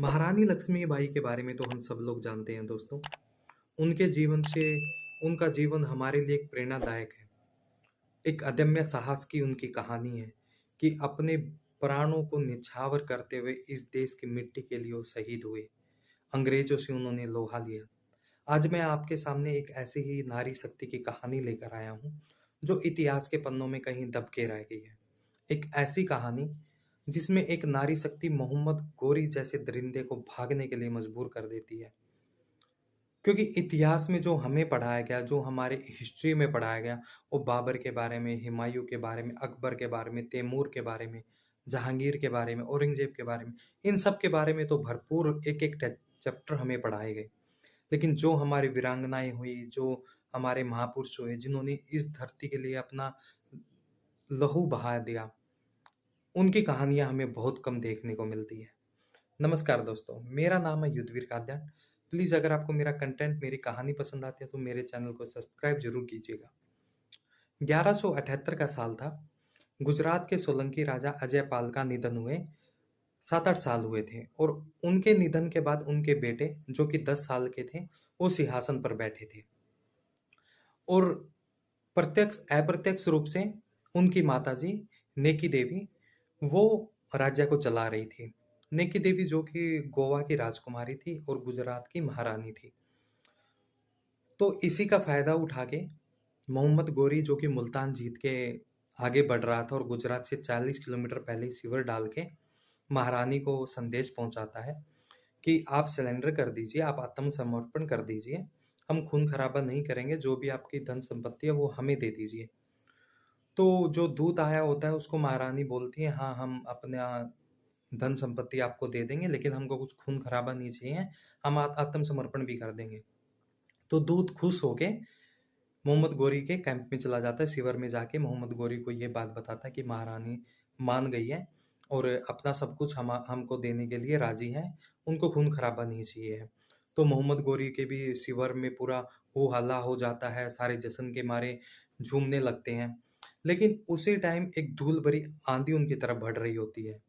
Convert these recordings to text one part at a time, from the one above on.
महारानी लक्ष्मीबाई के बारे में तो हम सब लोग जानते हैं दोस्तों। उनके जीवन से उनका जीवन हमारे लिए एक प्रेरणादायक है। एक अदम्य साहस की उनकी कहानी है कि अपने प्राणों को न्यौछावर करते हुए इस देश की मिट्टी के लिए वो शहीद हुए। अंग्रेजों से उन्होंने लोहा लिया। आज मैं आपके सामने एक ऐसी ही नारी शक्ति की कहानी लेकर आया हूँ, जो इतिहास के पन्नों में कहीं दब के रह गई है। एक ऐसी कहानी जिसमें एक नारी शक्ति मोहम्मद गोरी जैसे दरिंदे को भागने के लिए मजबूर कर देती है। क्योंकि इतिहास में जो हमें पढ़ाया गया, जो हमारे हिस्ट्री में पढ़ाया गया, वो बाबर के बारे में, हुमायूं के बारे में, अकबर के बारे में, तैमूर के बारे में, जहांगीर के बारे में, औरंगजेब के बारे में, इन सब के बारे में तो भरपूर एक-एक चैप्टर हमें पढ़ाए गए। लेकिन जो हमारी वीरांगनाएँ हुई, जो हमारे महापुरुष हुए, जिन्होंने इस धरती के लिए अपना लहू बहा दिया, उनकी कहानियाँ हमें बहुत कम देखने को मिलती है। नमस्कार दोस्तों, मेरा नाम है युद्धवीर काद्यान। प्लीज़ अगर आपको मेरा कंटेंट, मेरी कहानी पसंद आती है तो मेरे चैनल को सब्सक्राइब ज़रूर कीजिएगा। 1178 का साल था। गुजरात के सोलंकी राजा अजयपाल का निधन हुए 7-8 साल हुए थे और उनके निधन के बाद उनके बेटे, जो कि 10 साल के थे, वो सिंहासन पर बैठे थे और प्रत्यक्ष अप्रत्यक्ष रूप से उनकी माताजी नेकी देवी वो राज्य को चला रही थी। नेकी देवी जो कि गोवा की राजकुमारी थी और गुजरात की महारानी थी। तो इसी का फ़ायदा उठा के मोहम्मद गोरी, जो कि मुल्तान जीत के आगे बढ़ रहा था और गुजरात से 40 किलोमीटर पहले शिविर डाल के महारानी को संदेश पहुंचाता है कि आप सरेंडर कर दीजिए, आप आत्मसमर्पण कर दीजिए, हम खून खराबा नहीं करेंगे, जो भी आपकी धन संपत्ति है वो हमें दे दीजिए। तो जो दूत आया होता है उसको महारानी बोलती है, हाँ हम अपना धन संपत्ति आपको दे देंगे, लेकिन हमको कुछ खून खराबा नहीं चाहिए, हम आत्मसमर्पण भी कर देंगे। तो दूत खुश होके मोहम्मद गोरी के कैंप में चला जाता है। शिविर में जाके मोहम्मद गोरी को ये बात बताता है कि महारानी मान गई है और अपना सब कुछ हमको देने के लिए राजी है, उनको खून खराबा नहीं चाहिए है। तो मोहम्मद गोरी के भी शिविर में पूरा हो हल्ला हो जाता है, सारे जश्न के मारे झूमने लगते हैं। लेकिन उसी टाइम एक धूल भरी आंधी उनकी तरफ बढ़ रही होती है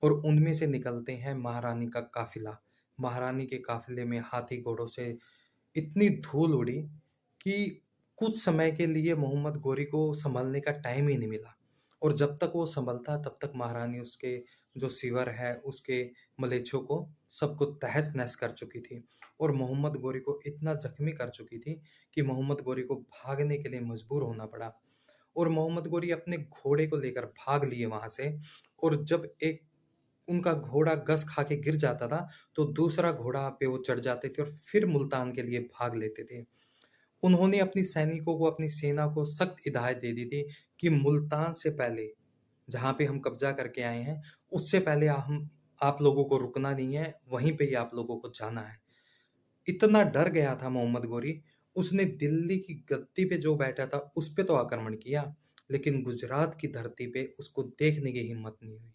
और उनमें से निकलते हैं महारानी का काफिला। महारानी के काफिले में हाथी घोड़ों से इतनी धूल उड़ी कि कुछ समय के लिए मोहम्मद गोरी को संभलने का टाइम ही नहीं मिला और जब तक वो संभलता तब तक महारानी उसके जो शिविर है, उसके मलेच्छों को सबको तहस-नहस कर चुकी थी और मोहम्मद गोरी को इतना ज़ख्मी कर चुकी थी कि मोहम्मद गोरी को भागने के लिए मजबूर होना पड़ा और मोहम्मद गोरी अपने घोड़े को लेकर भाग लिए वहाँ से और जब एक उनका घोड़ा घस खा के गिर जाता था, तो दूसरा घोड़ा पे वो चढ़ जाते थे और फिर मुल्तान के लिए भाग लेते थे। उन्होंने अपनी सैनिकों को, अपनी सेना को सख्त हिदायत दे दी थी कि मुल्तान से पहले, जहाँ पे हम कब्ज़ा करके आए हैं, उससे पहले हम आप लोगों को रुकना नहीं है, वहीं पे ही आप लोगों को जाना है। इतना डर गया था मोहम्मद गोरी, उसने दिल्ली की गद्दी पे जो बैठा था, उस पे तो आक्रमण किया, लेकिन गुजरात की धरती पे उसको देखने की हिम्मत नहीं हुई।